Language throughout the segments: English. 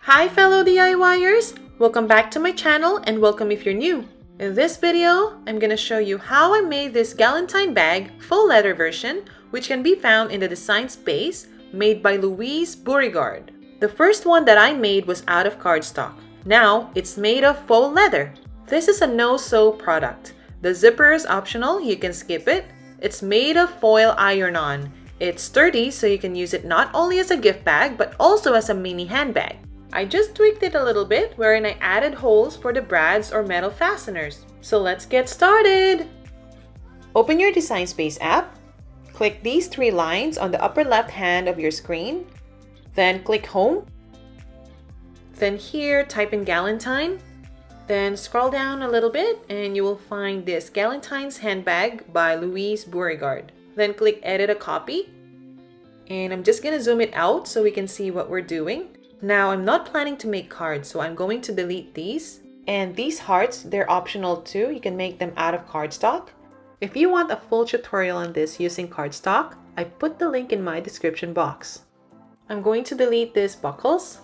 Hi fellow DIYers! Welcome back to my channel and welcome if you're new. In this video, I'm going to show you how I made this Galentine bag faux leather version, which can be found in the design space made by Louise Beauregard. The first one that I made was out of cardstock. Now it's made of faux leather. This is a no-sew product. The zipper is optional, you can skip it. It's made of foil iron-on. It's sturdy so you can use it not only as a gift bag but also as a mini handbag. I just tweaked it a little bit wherein I added holes for the brads or metal fasteners. So let's get started! Open your Design Space app. Click these three lines on the upper left hand of your screen. Then click Home. Then here type in Galentine. Then scroll down a little bit and you will find this Galentine's Handbag by Louise Beauregard. Then click Edit a Copy. And I'm just gonna zoom it out so we can see what we're doing. Now, I'm not planning to make cards, so I'm going to delete these. And these hearts, they're optional too. You can make them out of cardstock. If you want a full tutorial on this using cardstock, I put the link in my description box. I'm going to delete these buckles.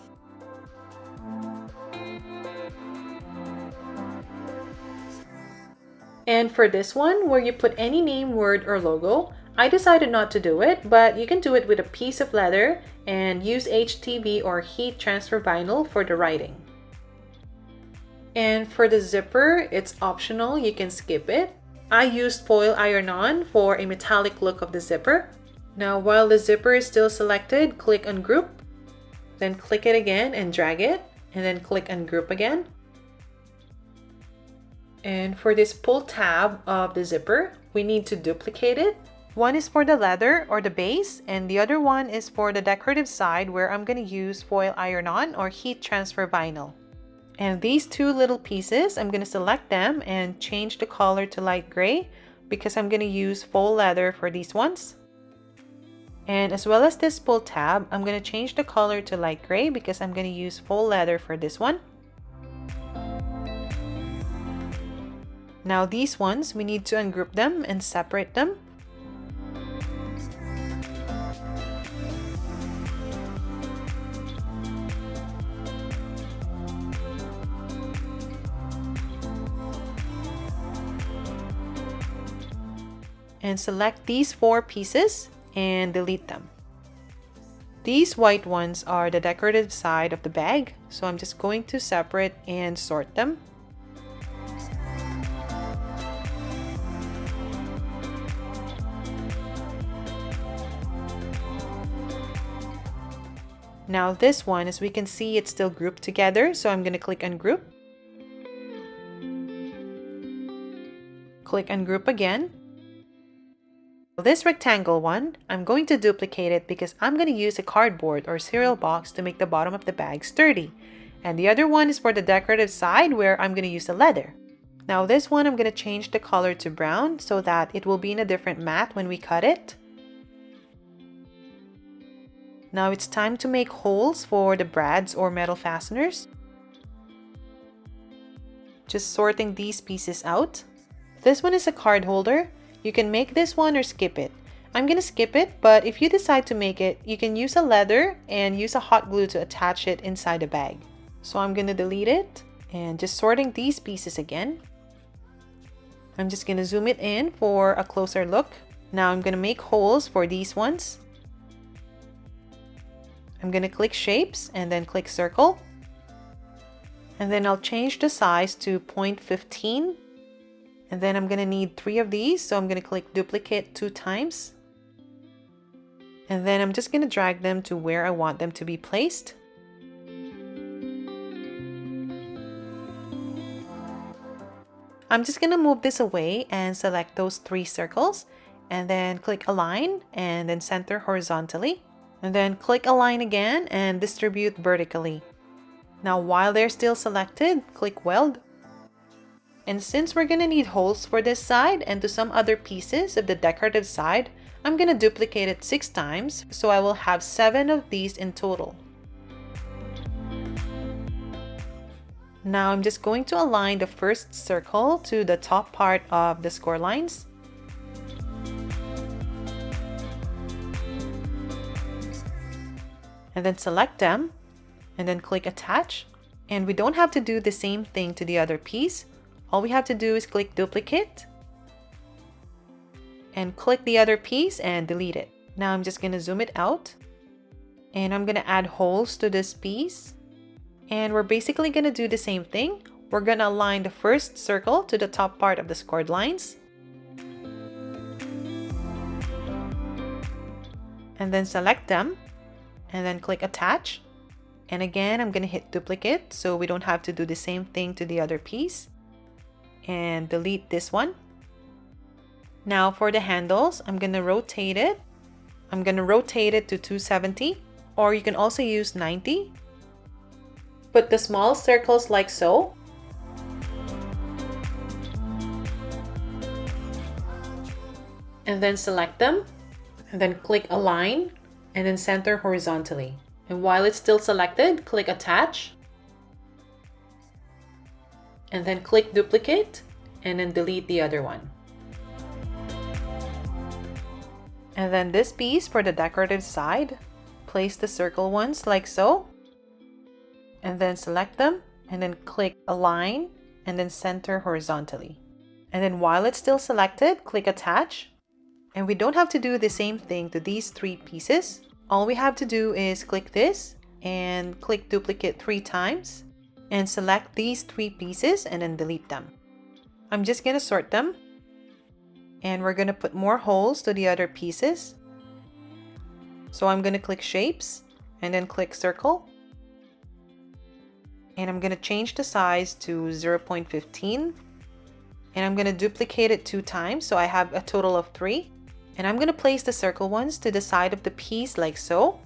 And for this one, where you put any name, word, or logo, I decided not to do it, but you can do it with a piece of leather and use HTV or heat transfer vinyl for the writing. And for the zipper, it's optional, you can skip it. I used foil iron-on for a metallic look of the zipper. Now while the zipper is still selected, click Ungroup, then click it again and drag it, and then click Ungroup again. And for this pull tab of the zipper, we need to duplicate it. One is for the leather or the base, and the other one is for the decorative side where I'm going to use foil iron-on or heat transfer vinyl. And these two little pieces, I'm going to select them and change the color to light gray because I'm going to use faux leather for these ones. And as well as this pull tab, I'm going to change the color to light gray because I'm going to use faux leather for this one. Now these ones, we need to ungroup them and separate them. And select these four pieces and delete them. These white ones are the decorative side of the bag, so I'm just going to separate and sort them. Now this one, as we can see, it's still grouped together, so I'm going to click Ungroup. Click Ungroup again. This rectangle one, I'm going to duplicate it because I'm going to use a cardboard or cereal box to make the bottom of the bag sturdy. And the other one is for the decorative side where I'm going to use the leather. Now this one, I'm going to change the color to brown so that it will be in a different matte when we cut it. Now it's time to make holes for the brads or metal fasteners. Just sorting these pieces out. This one is a card holder. You can make this one or skip it. I'm gonna skip it, but if you decide to make it, you can use a leather and use a hot glue to attach it inside the bag. So I'm gonna delete it and just sorting these pieces again. I'm just gonna zoom it in for a closer look. Now I'm gonna make holes for these ones. I'm gonna click Shapes and then click Circle. And then I'll change the size to 0.15. And then I'm gonna need 3 of these, so I'm gonna click Duplicate 2 times. And then I'm just gonna drag them to where I want them to be placed. I'm just gonna move this away and select those 3 circles. And then click Align and then center horizontally. And then click Align again and distribute vertically. Now while they're still selected, click Weld. And since we're gonna need holes for this side and to some other pieces of the decorative side, I'm gonna duplicate it 6 times, so I will have 7 of these in total. Now I'm just going to align the first circle to the top part of the score lines. And then select them and then click attach. And we don't have to do the same thing to the other piece. All we have to do is click duplicate and click the other piece and delete it. Now I'm just going to zoom it out and I'm going to add holes to this piece. And we're basically going to do the same thing. We're going to align the first circle to the top part of the scored lines. And then select them and then click attach. And again, I'm going to hit duplicate so we don't have to do the same thing to the other piece. And delete this one. Now for the handles, I'm going to rotate it. I'm going to rotate it to 270, or you can also use 90. Put the small circles like so. And then select them. And then click align and then center horizontally. And while it's still selected, click attach. And then click duplicate and then delete the other one. And then this piece for the decorative side, place the circle ones like so. And then select them and then click align and then center horizontally. And then while it's still selected, click attach. And we don't have to do the same thing to these three pieces. All we have to do is click this and click duplicate 3 times and select these 3 pieces and then delete them. I'm just going to sort them. And we're going to put more holes to the other pieces. So I'm going to click shapes and then click circle. And I'm going to change the size to 0.15. And I'm going to duplicate it 2 times so I have a total of 3. And I'm going to place the circle ones to the side of the piece like so.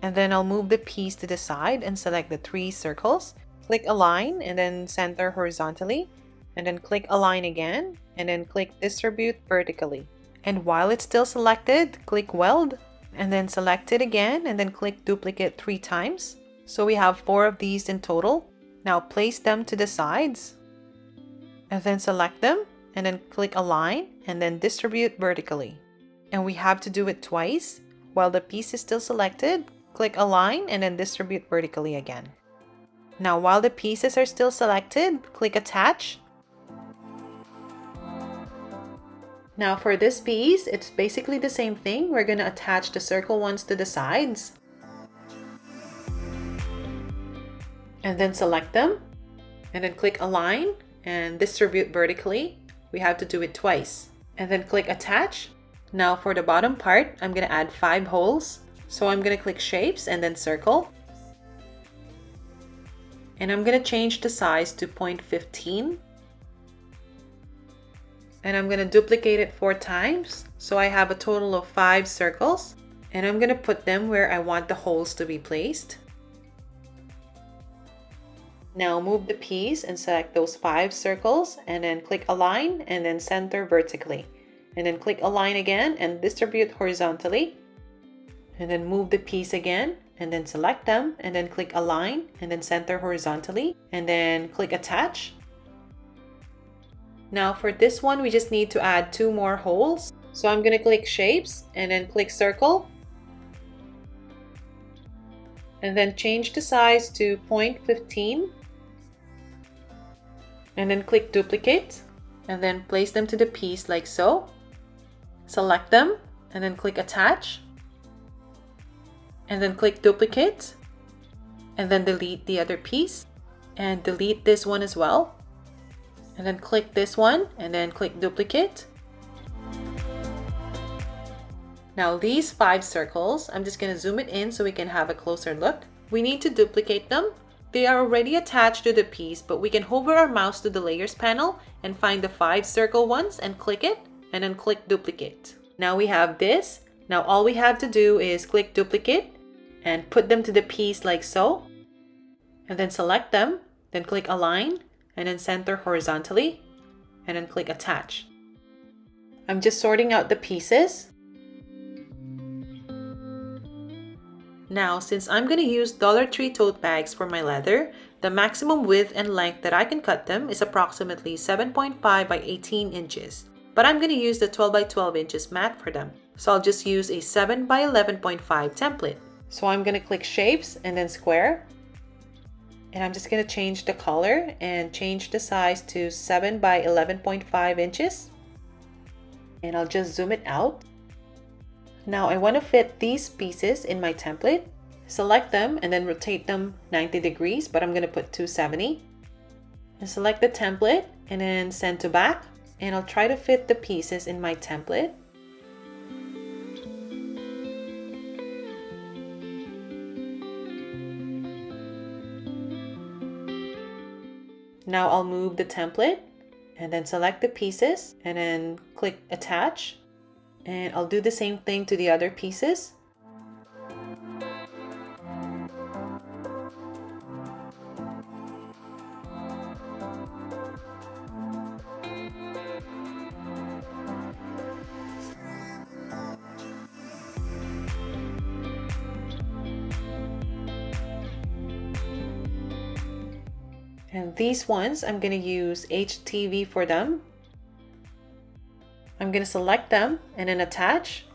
And then I'll move the piece to the side and select the 3 circles. Click align and then center horizontally. And then click align again and then click distribute vertically. And while it's still selected, click weld and then select it again and then click duplicate 3 times. So we have 4 of these in total. Now place them to the sides and then select them and then click align and then distribute vertically. And we have to do it twice. While the piece is still selected, click align and then distribute vertically again. Now while the pieces are still selected, click attach. Now for this piece, it's basically the same thing. We're going to attach the circle ones to the sides. And then select them. And then click align and distribute vertically. We have to do it twice. And then click attach. Now for the bottom part, I'm going to add 5 holes. So I'm going to click shapes and then circle. And I'm going to change the size to 0.15. And I'm going to duplicate it 4 times. So I have a total of 5 circles. And I'm going to put them where I want the holes to be placed. Now move the piece and select those 5 circles and then click align and then center vertically. And then click align again and distribute horizontally. And then move the piece again and then select them and then click align and then center horizontally and then click attach. Now for this one, we just need to add 2 more holes. So I'm going to click shapes and then click circle. And then change the size to 0.15. And then click duplicate. And then place them to the piece like so. Select them and then click attach. And then click duplicate. And then delete the other piece. And delete this one as well. And then click this one and then click duplicate. Now these 5 circles, I'm just going to zoom it in so we can have a closer look. We need to duplicate them. They are already attached to the piece, but we can hover our mouse to the layers panel and find the 5 circle ones and click it and then click duplicate. Now we have this. Now all we have to do is click duplicate and put them to the piece like so. And then select them, then click align and then center horizontally and then click attach. I'm just sorting out the pieces. Now, since I'm going to use Dollar Tree tote bags for my leather, the maximum width and length that I can cut them is approximately 7.5 by 18 inches. But I'm going to use the 12 by 12 inches mat for them. So I'll just use a 7 by 11.5 template. So I'm going to click shapes and then square. And I'm just going to change the color and change the size to 7 by 11.5 inches. And I'll just zoom it out. Now I want to fit these pieces in my template. Select them and then rotate them 90 degrees, but I'm going to put 270. And select the template and then send to back. And I'll try to fit the pieces in my template. Now I'll move the template and then select the pieces and then click attach. And I'll do the same thing to the other pieces. And these ones, I'm going to use HTV for them. I'm going to select them and then attach.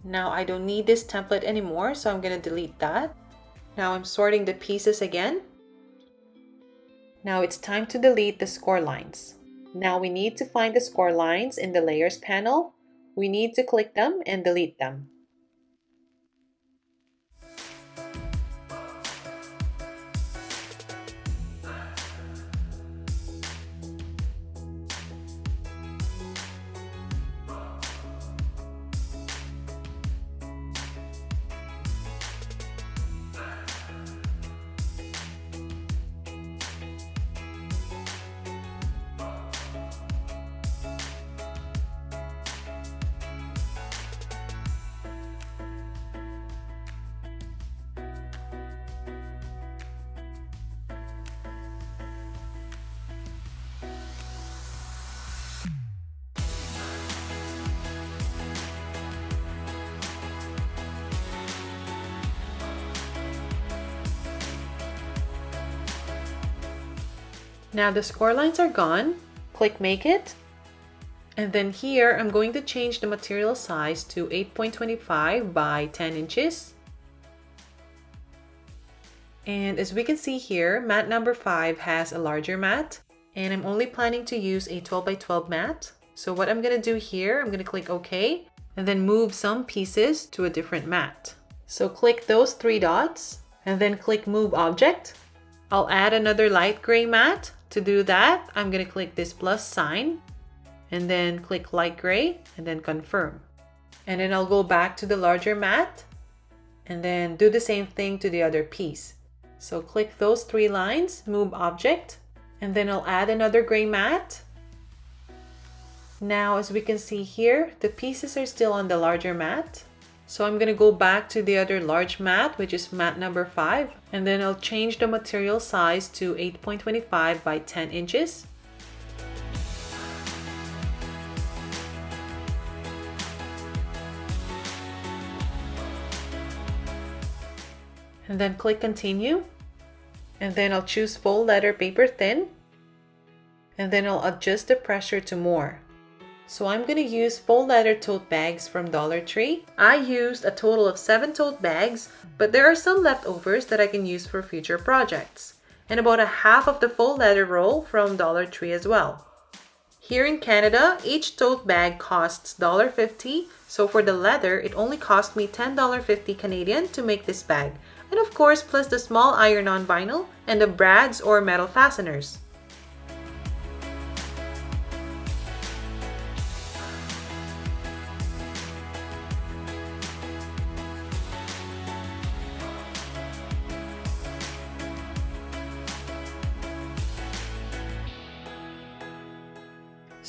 Now I don't need this template anymore, so I'm going to delete that. Now I'm sorting the pieces again. Now it's time to delete the score lines. Now we need to find the score lines in the layers panel. We need to click them and delete them. Now the score lines are gone. Click Make It. And then here, I'm going to change the material size to 8.25 by 10 inches. And as we can see here, mat number 5 has a larger mat. And I'm only planning to use a 12 by 12 mat. So what I'm going to do here, I'm going to click OK. And then move some pieces to a different mat. So click those 3 dots. And then click Move Object. I'll add another light gray mat. To do that, I'm going to click this plus sign and then click light gray and then confirm. And then I'll go back to the larger mat and then do the same thing to the other piece. So click those 3 lines, move object, and then I'll add another gray mat. Now, as we can see here, the pieces are still on the larger mat. So I'm going to go back to the other large mat, which is mat number 5, and then I'll change the material size to 8.25 by 10 inches. And then click Continue. And then I'll choose Faux leather paper thin. And then I'll adjust the pressure to more. So I'm going to use faux leather tote bags from Dollar Tree. I used a total of 7 tote bags, but there are some leftovers that I can use for future projects. And about a half of the faux leather roll from Dollar Tree as well. Here in Canada, each tote bag costs $1.50, so for the leather, it only cost me $10.50 Canadian to make this bag. And of course, plus the small iron-on vinyl and the brads or metal fasteners.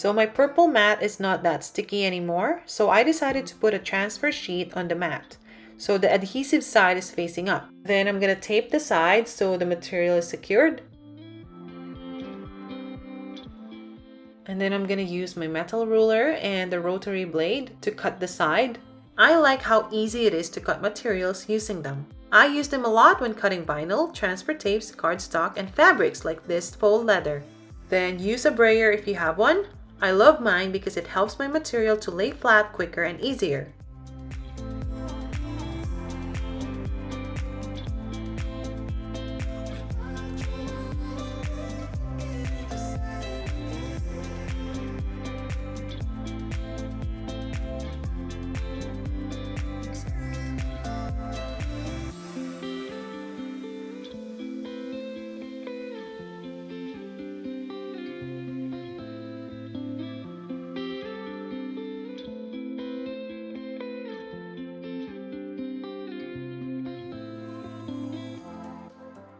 So my purple mat is not that sticky anymore, so I decided to put a transfer sheet on the mat. So the adhesive side is facing up. Then I'm gonna tape the sides so the material is secured. And then I'm gonna use my metal ruler and the rotary blade to cut the side. I like how easy it is to cut materials using them. I use them a lot when cutting vinyl, transfer tapes, cardstock, and fabrics like this faux leather. Then use a brayer if you have one. I love mine because it helps my material to lay flat quicker and easier.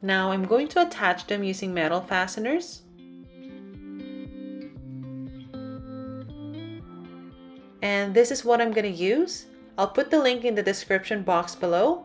Now I'm going to attach them using metal fasteners. And this is what I'm going to use. I'll put the link in the description box below.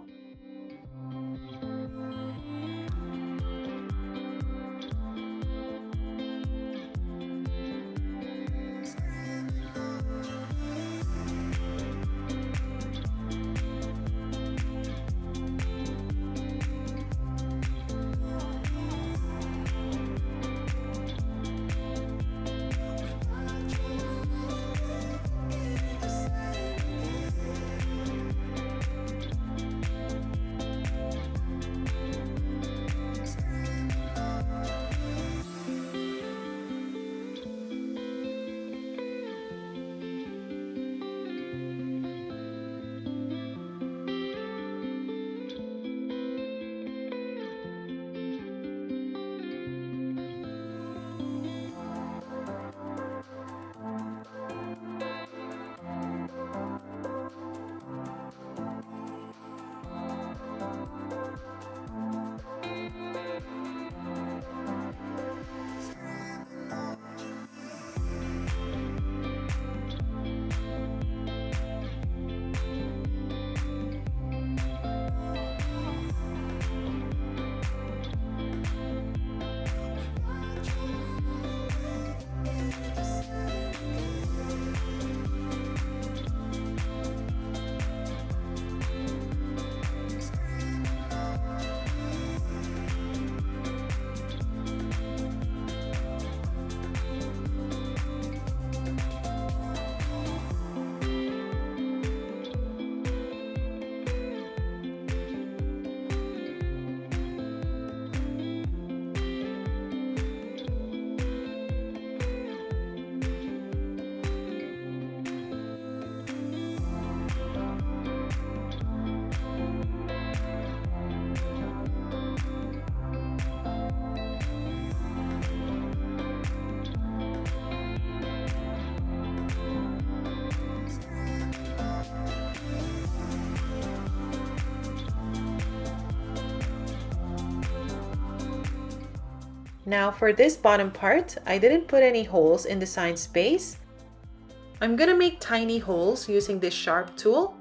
Now for this bottom part, I didn't put any holes in the side space. I'm gonna make tiny holes using this sharp tool.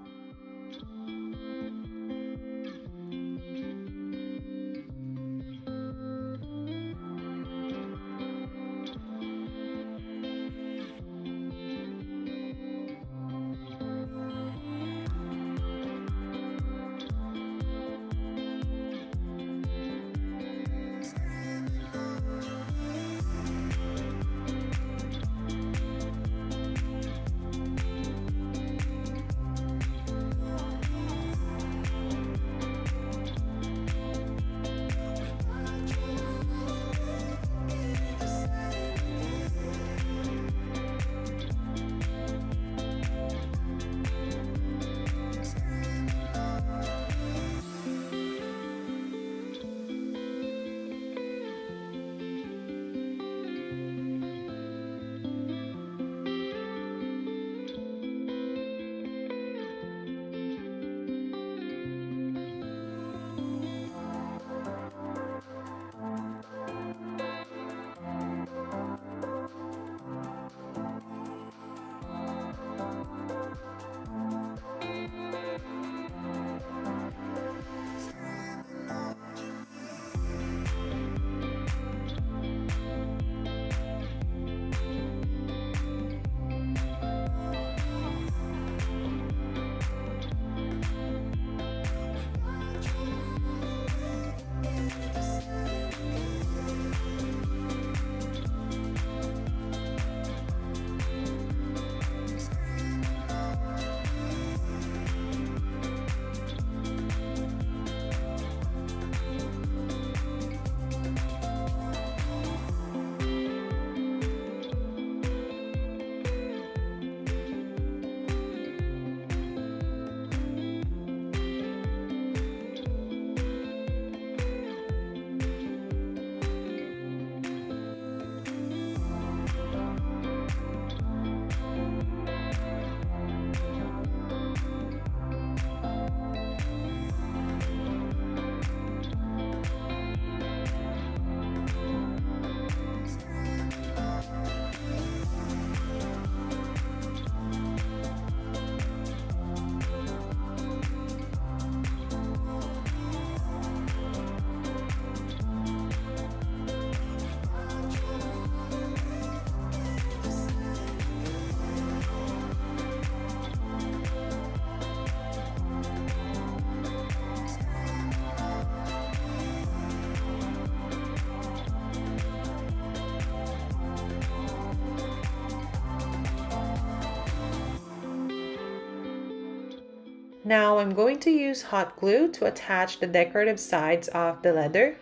Now I'm going to use hot glue to attach the decorative sides of the leather.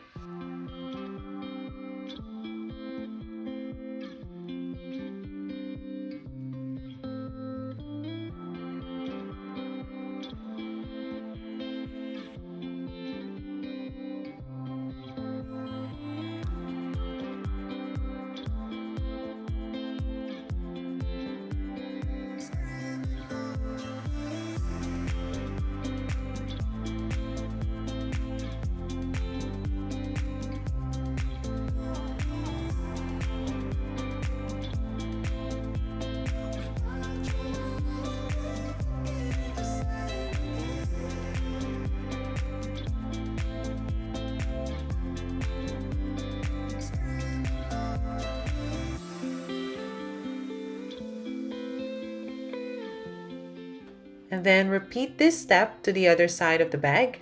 And then repeat this step to the other side of the bag.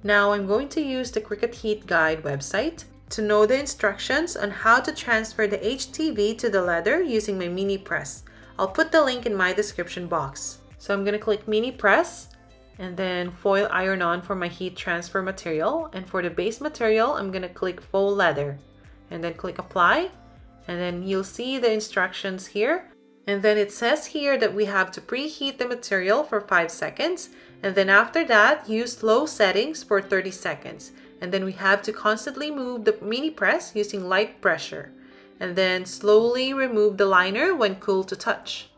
Now I'm going to use the Cricut Heat Guide website to know the instructions on how to transfer the HTV to the leather using my mini press. I'll put the link in my description box. So I'm going to click mini press and then foil iron on for my heat transfer material. And for the base material, I'm going to click faux leather and then click apply. And then you'll see the instructions here. And then it says here that we have to preheat the material for 5 seconds. And then after that, use low settings for 30 seconds. And then we have to constantly move the mini press using light pressure. And then slowly remove the liner when cool to touch.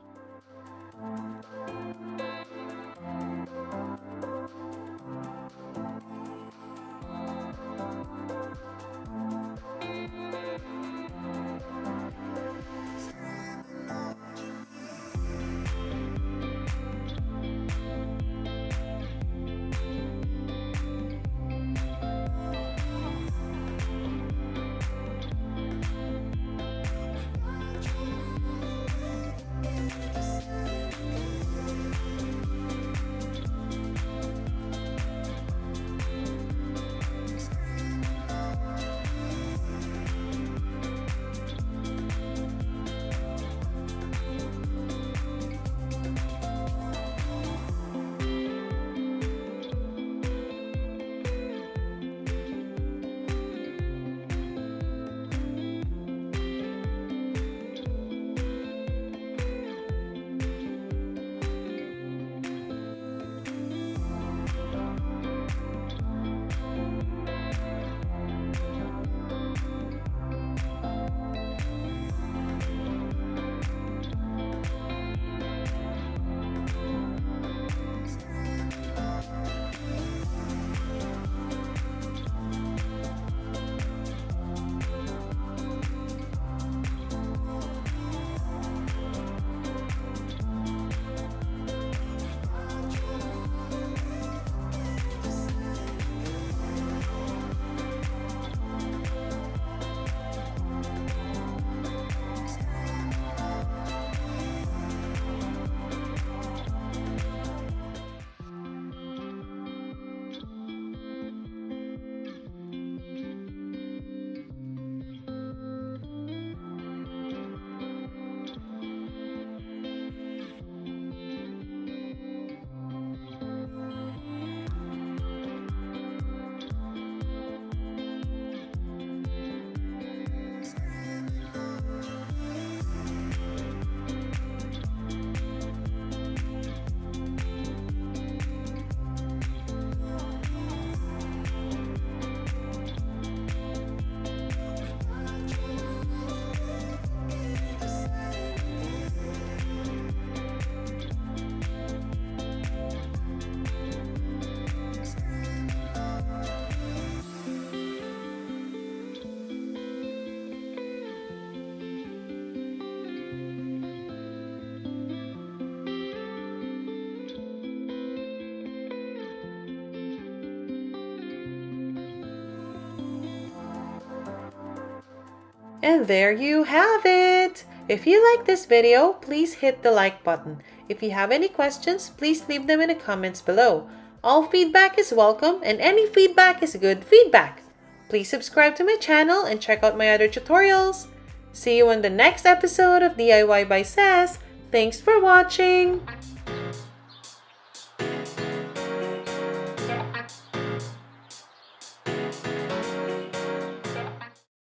And there you have it! If you like this video, please hit the like button. If you have any questions, please leave them in the comments below. All feedback is welcome and any feedback is good feedback. Please subscribe to my channel and check out my other tutorials. See you in the next episode of DIY by Sass. Thanks for watching!